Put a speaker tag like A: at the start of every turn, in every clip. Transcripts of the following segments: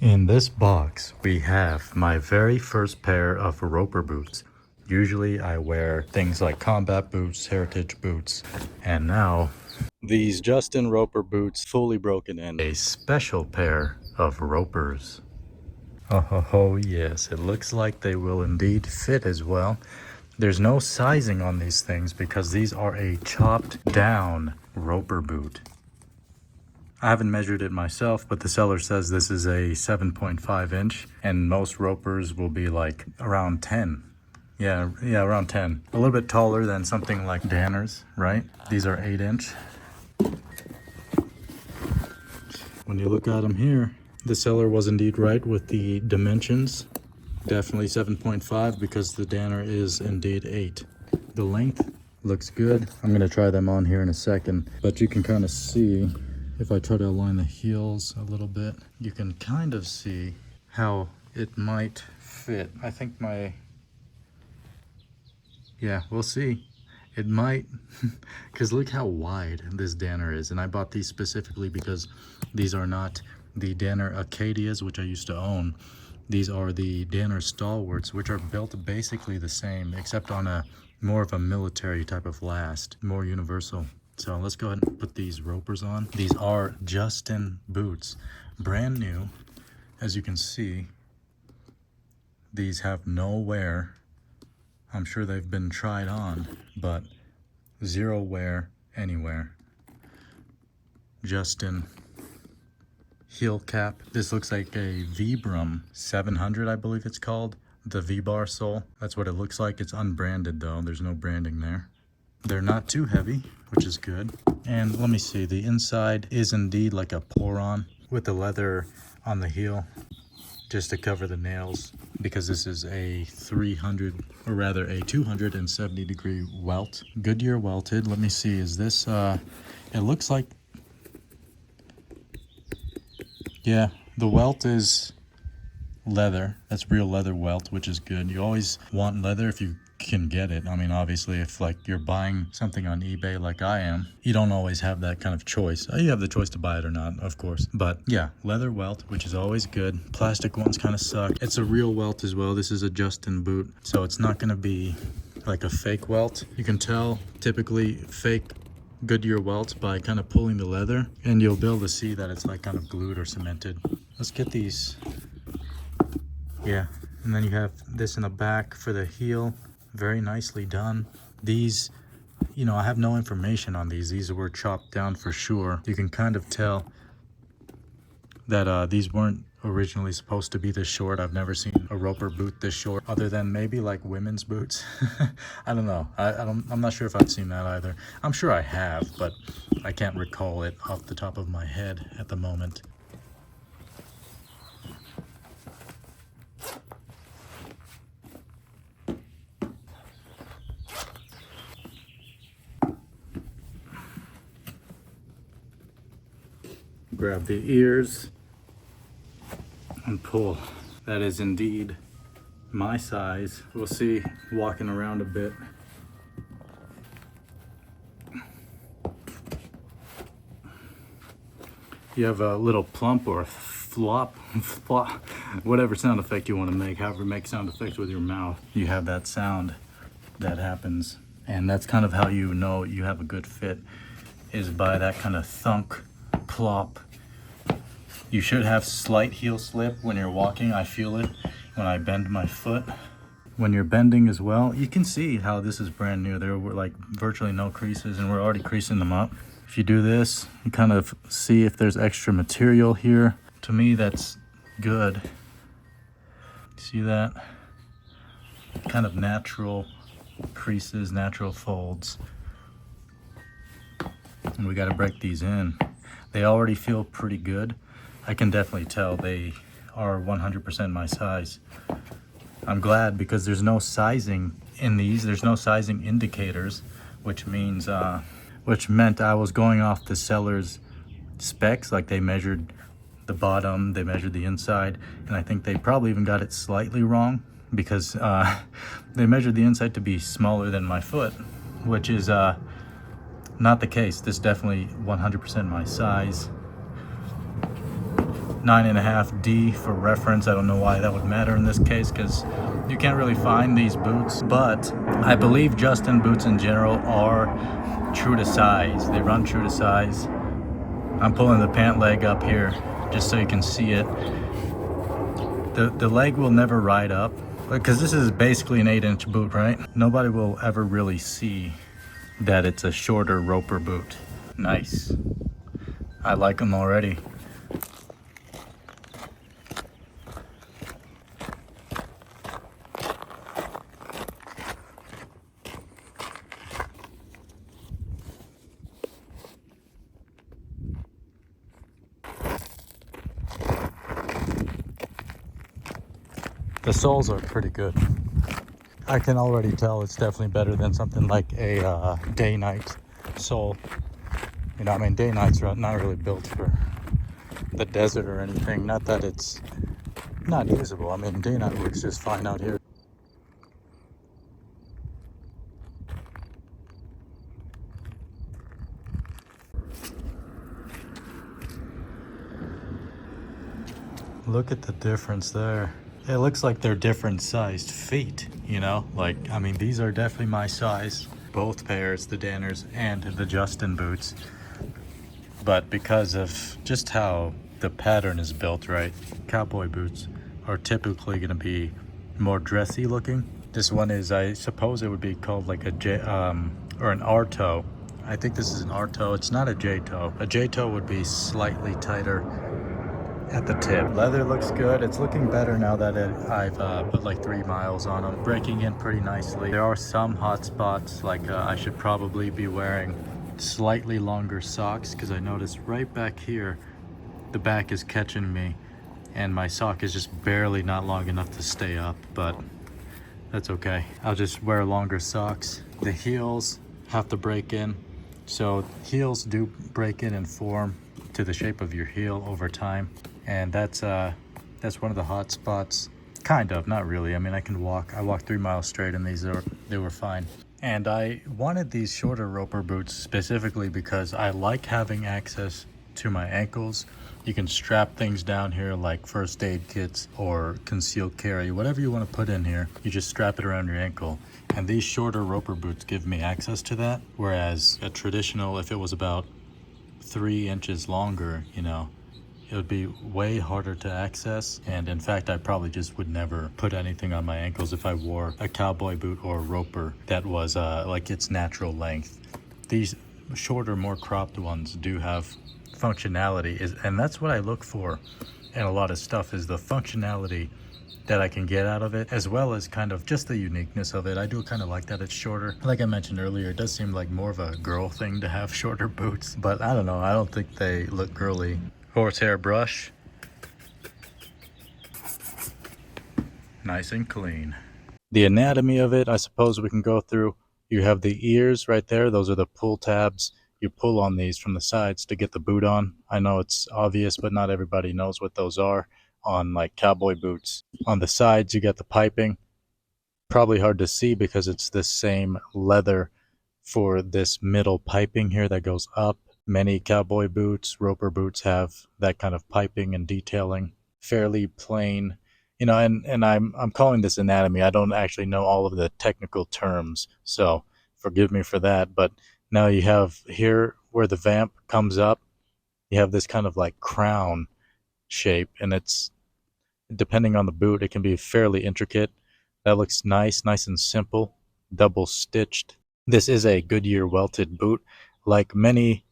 A: In this box, we have my very first pair of roper boots. Usually I wear things like combat boots, heritage boots, and now these Justin Roper boots fully broken in. A special pair of ropers. Oh yes, it looks like they will indeed fit as well. There's no sizing on these things because these are a chopped down roper boot. I haven't measured it myself, but the seller says this is a 7.5 inch and most ropers will be like around 10. Yeah, around 10. A little bit taller than something like Danner's, right? These are 8 inch. When you look at them here, the seller was indeed right with the dimensions. Definitely 7.5 because the Danner is indeed 8. The length looks good. I'm gonna try them on here in a second, but you can kind of see, if I try to align the heels a little bit, you can kind of see how it might fit. I think yeah, we'll see. It might, because look how wide this Danner is. And I bought these specifically because these are not the Danner Acadias, which I used to own. These are the Danner Stalwarts, which are built basically the same, except on a more of a military type of last, more universal. So let's go ahead and put these ropers on. These are Justin boots, brand new. As you can see, these have no wear. I'm sure they've been tried on, but zero wear anywhere. Justin heel cap. This looks like a Vibram 700, I believe it's called. The V-bar sole. That's what it looks like. It's unbranded though. There's no branding there. They're not too heavy, which is good. And let me see, the inside is indeed like a pour-on with the leather on the heel just to cover the nails, because this is a 300, or rather a 270 degree welt. Goodyear welted. Let me see, is this, it looks like, yeah, the welt is leather. That's real leather welt, which is good. You always want leather if you can get it. I mean, obviously, if like you're buying something on eBay like I am, you don't always have that kind of choice. You have the choice to buy it or not, of course. But yeah, leather welt, which is always good. Plastic ones kind of suck. It's a real welt as well. This is a Justin boot, so it's not going to be like a fake welt. You can tell typically fake Goodyear welts by kind of pulling the leather, and you'll be able to see that it's like kind of glued or cemented. Let's get these. Yeah, and then you have this in the back for the heel. Very nicely done. These, you know, I have no information on these. These were chopped down for sure. You can kind of tell that these weren't originally supposed to be this short. I've never seen a roper boot this short, other than maybe like women's boots. I don't know. I'm not sure if I've seen that either. I'm sure I have, but I can't recall it off the top of my head at the moment. Grab the ears and pull. That is indeed my size. We'll see walking around a bit. You have a little plump or a flop, whatever sound effect you want to make, however make sound effects with your mouth. You have that sound that happens. And that's kind of how you know you have a good fit, is by that kind of thunk, plop. You should have slight heel slip when you're walking. I feel it when I bend my foot. When you're bending as well, you can see how this is brand new. There were like virtually no creases, and we're already creasing them up. If you do this, you kind of see if there's extra material here. To me, that's good. See that? Kind of natural creases, natural folds. And we got to break these in. They already feel pretty good. I can definitely tell they are 100% my size. I'm glad, because there's no sizing in these. There's no sizing indicators, which means, which meant I was going off the seller's specs. Like they measured the bottom, they measured the inside, and I think they probably even got it slightly wrong, because they measured the inside to be smaller than my foot, which is not the case. This is definitely 100% my size. 9.5D for reference. I don't know why that would matter in this case because you can't really find these boots, but I believe Justin boots in general are true to size. They run true to size. I'm pulling the pant leg up here just so you can see it. The leg will never ride up because this is basically an 8-inch boot, right? Nobody will ever really see that it's a shorter Roper boot. Nice. I like them already. The soles are pretty good. I can already tell it's definitely better than something like a day-night sole. You know, I mean, day-night's not really built for the desert or anything. Not that it's not usable. I mean, day-night works just fine out here. Look at the difference there. It looks like they're different sized feet, you know? Like, I mean, these are definitely my size. Both pairs, the Danners and the Justin boots. But because of just how the pattern is built, right? Cowboy boots are typically going to be more dressy looking. This one is, I suppose it would be called like a J, or an R toe. I think this is an R toe. It's not a J toe. A J toe would be slightly tighter at the tip. Leather looks good. It's looking better now that I've put like 3 miles on them. Breaking in pretty nicely. There are some hot spots, like I should probably be wearing slightly longer socks because I noticed right back here the back is catching me and my sock is just barely not long enough to stay up, but that's okay. I'll just wear longer socks. The heels have to break in, so heels do break in and form to the shape of your heel over time, and that's one of the hot spots. Kind of, not really. I mean, I walked 3 miles straight and they were fine. And I wanted these shorter Roper boots specifically because I like having access to my ankles. You can strap things down here like first aid kits or concealed carry, whatever you want to put in here, you just strap it around your ankle. And these shorter Roper boots give me access to that, whereas a traditional, if it was about 3 inches longer, you know, it would be way harder to access. And in fact, I probably just would never put anything on my ankles if I wore a cowboy boot or a Roper that was like its natural length. These shorter, more cropped ones do have functionality, and that's what I look for in a lot of stuff, is the functionality that I can get out of it, as well as kind of just the uniqueness of it. I do kind of like that it's shorter. Like I mentioned earlier, it does seem like more of a girl thing to have shorter boots, but I don't know, I don't think they look girly. Horsehair brush, nice and clean. The anatomy of it, I suppose we can go through. You have the ears right there. Those are the pull tabs. You pull on these from the sides to get the boot on. I know it's obvious, but not everybody knows what those are on like cowboy boots. On the sides, you got the piping. Probably hard to see because it's the same leather for this middle piping here that goes up. Many cowboy boots, Roper boots have that kind of piping and detailing. Fairly plain, you know, and I'm calling this anatomy. I don't actually know all of the technical terms, so forgive me for that. But now you have here where the vamp comes up, you have this kind of like crown shape, and it's, depending on the boot, it can be fairly intricate. That looks nice and simple, double stitched. This is a Goodyear welted boot. Like many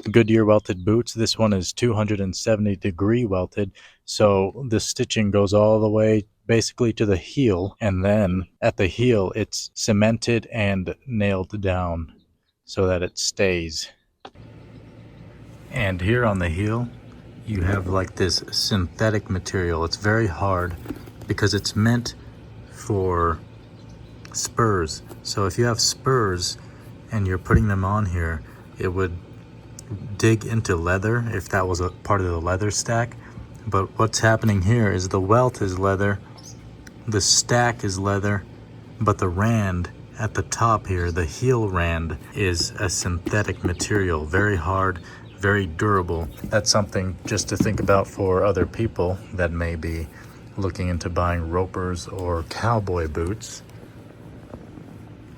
A: Goodyear welted boots, this one is 270 degree welted, so the stitching goes all the way basically to the heel, and then at the heel it's cemented and nailed down so that it stays. And here on the heel you have like this synthetic material. It's very hard because it's meant for spurs. So if you have spurs and you're putting them on here, it would dig into leather if that was a part of the leather stack. But what's happening here is the welt is leather, the stack is leather, but the rand at the top here, the heel rand, is a synthetic material, very hard, very durable. That's something just to think about for other people that may be looking into buying ropers or cowboy boots.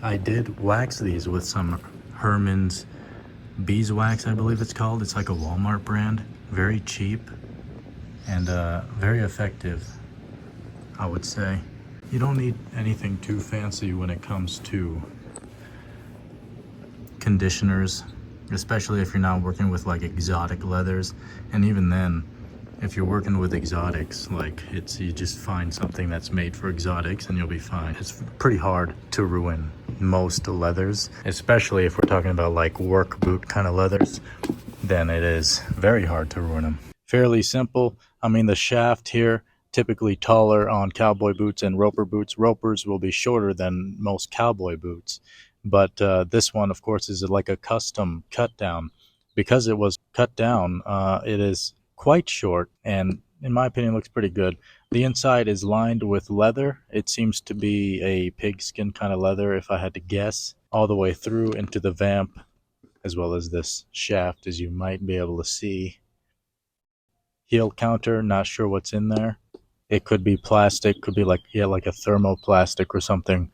A: I did wax these with some Herman's beeswax, I believe it's called. It's like a Walmart brand. Very cheap and very effective, I would say. You don't need anything too fancy when it comes to conditioners, especially if you're not working with like exotic leathers. And even then, if you're working with exotics, like you just find something that's made for exotics and you'll be fine. It's pretty hard to ruin most leathers, especially if we're talking about like work boot kind of leathers, then it is very hard to ruin them. Fairly simple. I mean, the shaft here, typically taller on cowboy boots and roper boots. Ropers will be shorter than most cowboy boots. But this one, of course, is like a custom cut down. Because it was cut down, it is quite short and, in my opinion, looks pretty good. The inside is lined with leather. It seems to be a pigskin kind of leather, if I had to guess, all the way through into the vamp, as well as this shaft, as you might be able to see. Heel counter, not sure what's in there. It could be plastic, could be like, yeah, like a thermoplastic or something.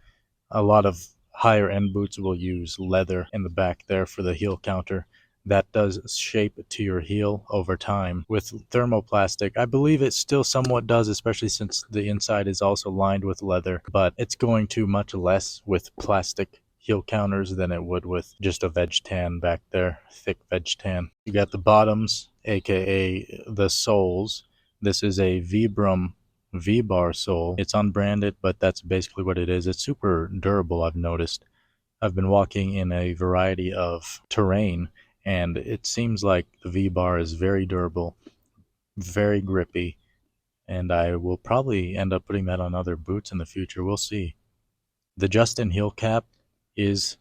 A: A lot of higher end boots will use leather in the back there for the heel counter. That does shape to your heel over time. With thermoplastic, I believe it still somewhat does, especially since the inside is also lined with leather, but it's going to much less with plastic heel counters than it would with just a veg tan back there, thick veg tan. You got the bottoms, aka the soles. This is a Vibram V-bar sole. It's unbranded, but that's basically what it is. It's super durable, I've noticed. I've been walking in a variety of terrain, and it seems like the V-bar is very durable, very grippy, and I will probably end up putting that on other boots in the future. We'll see. The Justin heel cap is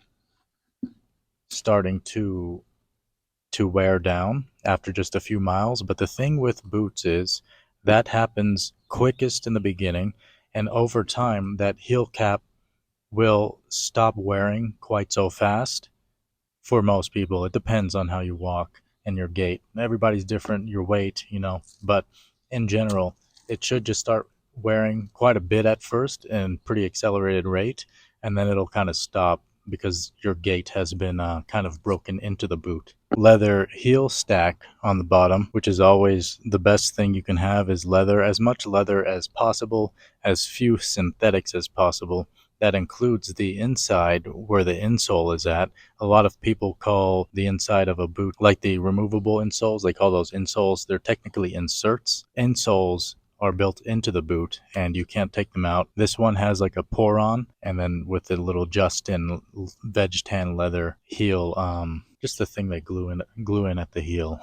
A: starting to wear down after just a few miles, but the thing with boots is that happens quickest in the beginning, and over time that heel cap will stop wearing quite so fast. For most people, it depends on how you walk and your gait. Everybody's different, your weight, but in general, it should just start wearing quite a bit at first and pretty accelerated rate, and then it'll kind of stop because your gait has been kind of broken into the boot. Leather heel stack on the bottom, which is always the best thing you can have, is leather, as much leather as possible, as few synthetics as possible. That includes the inside where the insole is at. A lot of people call the inside of a boot, like the removable insoles, they call those insoles. They're technically inserts. Insoles are built into the boot and you can't take them out. This one has like a pour-on, and then with the little Justin veg tan leather heel, just the thing they glue in at the heel.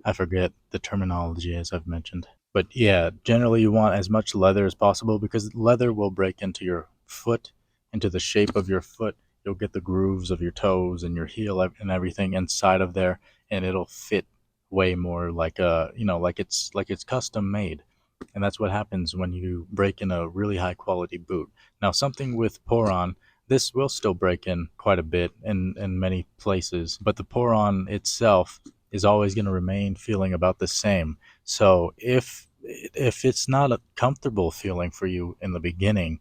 A: I forget the terminology, as I've mentioned. But yeah, generally you want as much leather as possible because leather will break into your foot, into the shape of your foot. You'll get the grooves of your toes and your heel and everything inside of there, and it'll fit way more like it's custom made. And that's what happens when you break in a really high quality boot. Now, something with pour-on, this will still break in quite a bit in many places, but the pour-on itself is always going to remain feeling about the same. So if it's not a comfortable feeling for you in the beginning,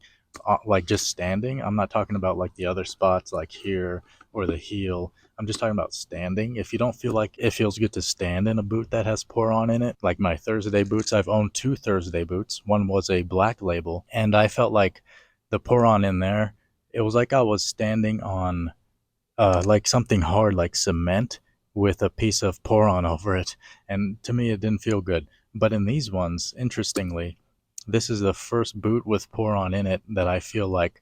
A: like just standing, I'm not talking about like the other spots like here or the heel. I'm just talking about standing. If you don't feel like it feels good to stand in a boot that has pour-on in it, like my Thursday boots, I've owned 2 Thursday boots. One was a black label, and I felt like the pour-on in there, it was like I was standing on like something hard like cement with a piece of pour-on over it, and to me it didn't feel good. But in these ones, interestingly, this is the first boot with pour-on in it that I feel like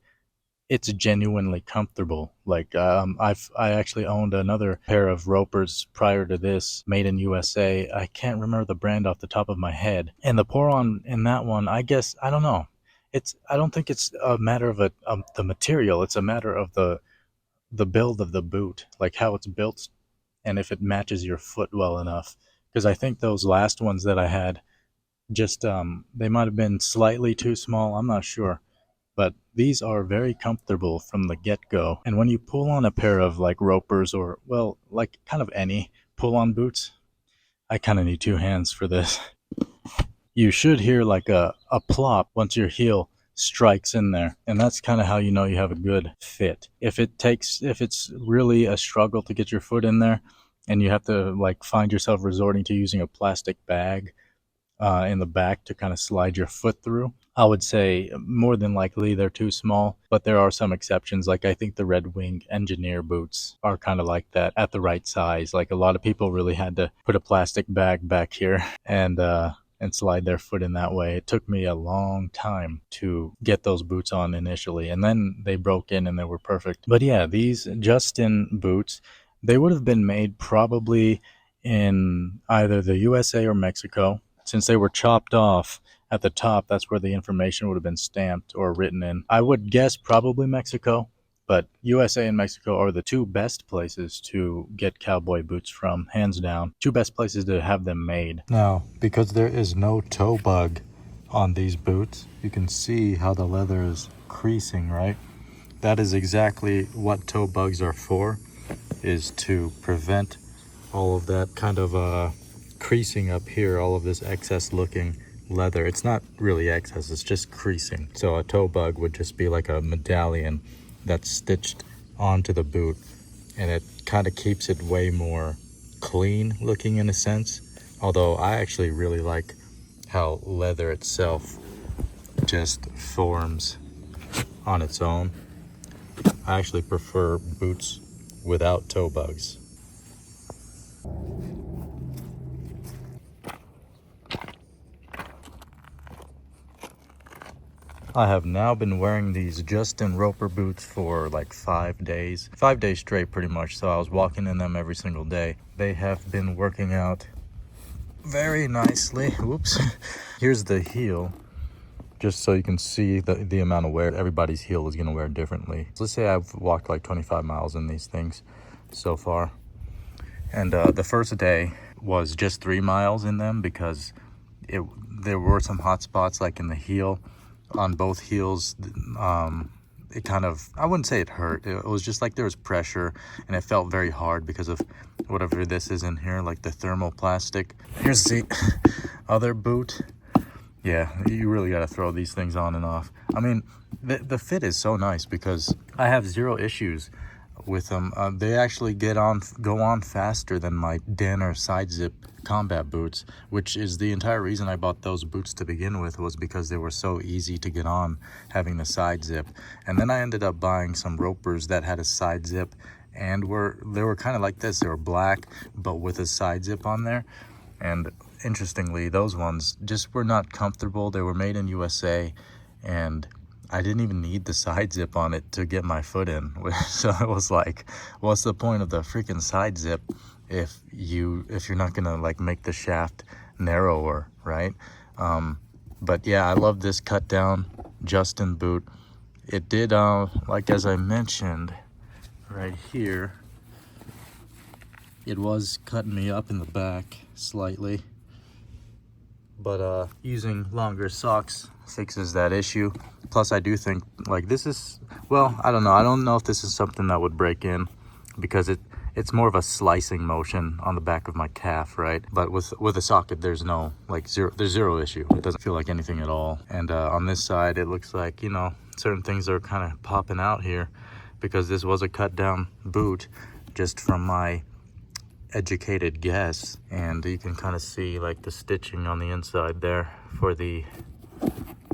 A: it's genuinely comfortable. Like I actually owned another pair of ropers prior to this, made in USA. I can't remember the brand off the top of my head. And the pour-on in that one, I guess, I don't know. I don't think it's a matter of the material. It's a matter of the build of the boot, like how it's built, and if it matches your foot well enough. Because I think those last ones that I had, just they might have been slightly too small. I'm not sure, but these are very comfortable from the get-go. And when you pull on a pair of like ropers, or well, like kind of any pull-on boots. I kind of need two hands for this. You should hear like a plop once your heel strikes in there, and that's kind of how you know you have a good fit. If it's really a struggle to get your foot in there and you have to like find yourself resorting to using a plastic bag in the back to kind of slide your foot through, I would say more than likely they're too small, but there are some exceptions. Like I think the Red Wing engineer boots are kind of like that at the right size. Like a lot of people really had to put a plastic bag back here and slide their foot in that way. It took me a long time to get those boots on initially, and then they broke in and they were perfect. But yeah, these Justin boots, they would have been made probably in either the USA or Mexico. Since they were chopped off at the top, that's where the information would have been stamped or written in. I would guess probably Mexico, but USA and Mexico are the two best places to get cowboy boots from, hands down. Two best places to have them made. Now, because there is no toe bug on these boots, you can see how the leather is creasing, right? That is exactly what toe bugs are for, is to prevent all of that kind of creasing up here, all of this excess looking leather. It's not really excess, it's just creasing. So a toe bug would just be like a medallion that's stitched onto the boot, and it kind of keeps it way more clean looking in a sense. Although I actually really like how leather itself just forms on its own. I actually prefer boots without toe bugs. I have now been wearing these Justin Roper boots for like 5 days. 5 days straight pretty much, so I was walking in them every single day. They have been working out very nicely. Whoops. Here's the heel, just so you can see the amount of wear. Everybody's heel is going to wear differently. So let's say I've walked like 25 miles in these things so far. And the first day was just 3 miles in them because there were some hot spots like in the heel. On both heels, it kind of, I wouldn't say it hurt. It was just like there was pressure and it felt very hard because of whatever this is in here, like the thermoplastic. Here's the other boot. Yeah, you really got to throw these things on and off. I mean, the fit is so nice because I have zero issues with them. They actually go on faster than my Danner side zip combat boots, which is the entire reason I bought those boots to begin with, was because they were so easy to get on having the side zip. And then I ended up buying some Ropers that had a side zip, and they were kind of like this. They were black but with a side zip on there. And interestingly, those ones just were not comfortable. They were made in USA, and I didn't even need the side zip on it to get my foot in. So it was like, what's the point of the freaking side zip if you're not gonna like make the shaft narrower, right? But yeah, I love this cut down Justin boot. It did like, as I mentioned right here, it was cutting me up in the back slightly, but using longer socks fixes that issue. Plus I do think like this is, well, I don't know if this is something that would break in, because it's more of a slicing motion on the back of my calf, right? But with a socket, there's zero issue. It doesn't feel like anything at all. And on this side, it looks like, you know, certain things are kind of popping out here, because this was a cut down boot just from my educated guess. And you can kind of see like the stitching on the inside there for the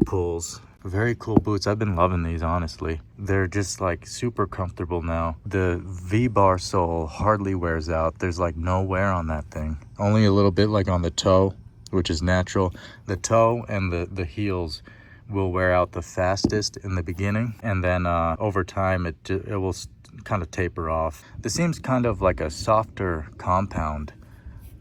A: pulls. Very cool boots. I've been loving these, honestly. They're just like super comfortable now. The V-bar sole hardly wears out. There's like no wear on that thing. Only a little bit like on the toe, which is natural. The toe and the heels will wear out the fastest in the beginning, and then over time it will kind of taper off. This seems kind of like a softer compound,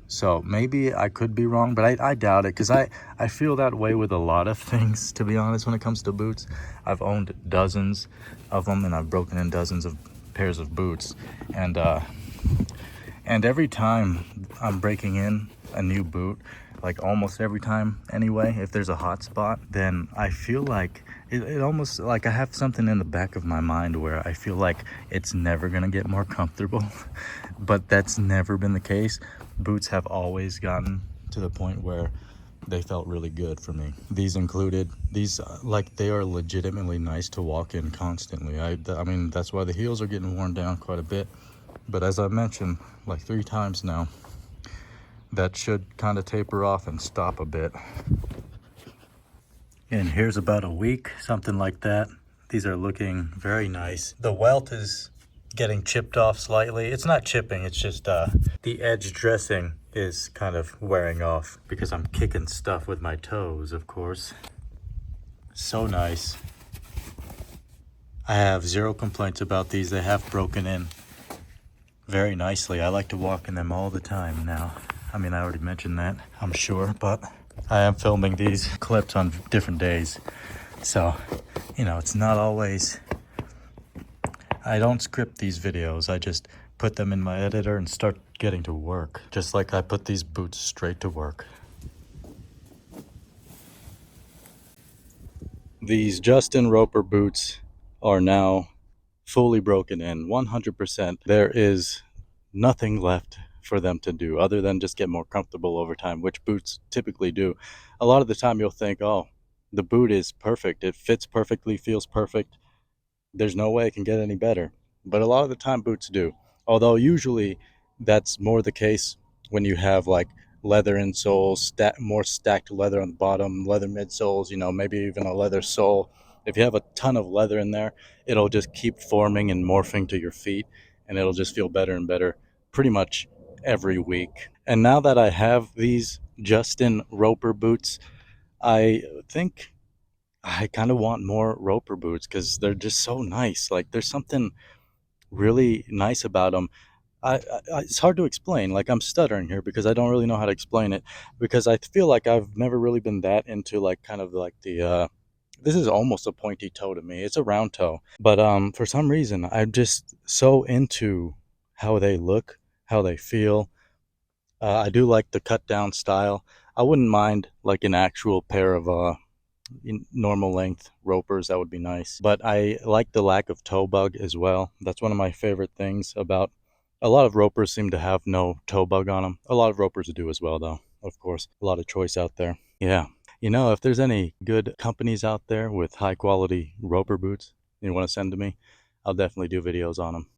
A: so maybe I could be wrong, but I doubt it, because I feel that way with a lot of things, to be honest, when it comes to boots. I've owned dozens of them, and I've broken in dozens of pairs of boots, and every time I'm breaking in a new boot, like almost every time anyway. If there's a hot spot, then I feel like it almost like I have something in the back of my mind where I feel like it's never gonna get more comfortable. But that's never been the case. Boots have always gotten to the point where they felt really good for me. These included, these like they are legitimately nice to walk in constantly. I mean, that's why the heels are getting worn down quite a bit. But as I mentioned like 3 times now, that should kind of taper off and stop a bit. And here's about a week, something like that. These are looking very nice. The welt is getting chipped off slightly. It's not chipping, it's just the edge dressing is kind of wearing off because I'm kicking stuff with my toes, of course. So nice. I have 0 complaints about these. They have broken in very nicely. I like to walk in them all the time now. I mean, I already mentioned that, I'm sure, but I am filming these clips on different days. So, you know, it's not always, I don't script these videos. I just put them in my editor and start getting to work. Just like I put these boots straight to work. These Justin Roper boots are now fully broken in, 100%. There is nothing left for them to do other than just get more comfortable over time, which boots typically do. A lot of the time you'll think, oh, the boot is perfect. It fits perfectly, feels perfect. There's no way it can get any better. But a lot of the time boots do. Although usually that's more the case when you have like leather insoles, more stacked leather on the bottom, leather midsoles, you know, maybe even a leather sole. If you have a ton of leather in there, it'll just keep forming and morphing to your feet, and it'll just feel better and better pretty much every week. And now that I have these Justin Roper boots, I think I kind of want more Roper boots because they're just so nice. Like there's something really nice about them. It's hard to explain. Like I'm stuttering here because I don't really know how to explain it, because I feel like I've never really been that into like kind of like the this is almost a pointy toe to me. It's a round toe, but for some reason I'm just so into how they look, how they feel. I do like the cut down style. I wouldn't mind like an actual pair of normal length ropers. That would be nice, but I like the lack of toe bug as well. That's one of my favorite things about a lot of ropers. Seem to have no toe bug on them. A lot of ropers do as well though, of course. A lot of choice out there. Yeah, you know, if there's any good companies out there with high quality roper boots you want to send to me, I'll definitely do videos on them.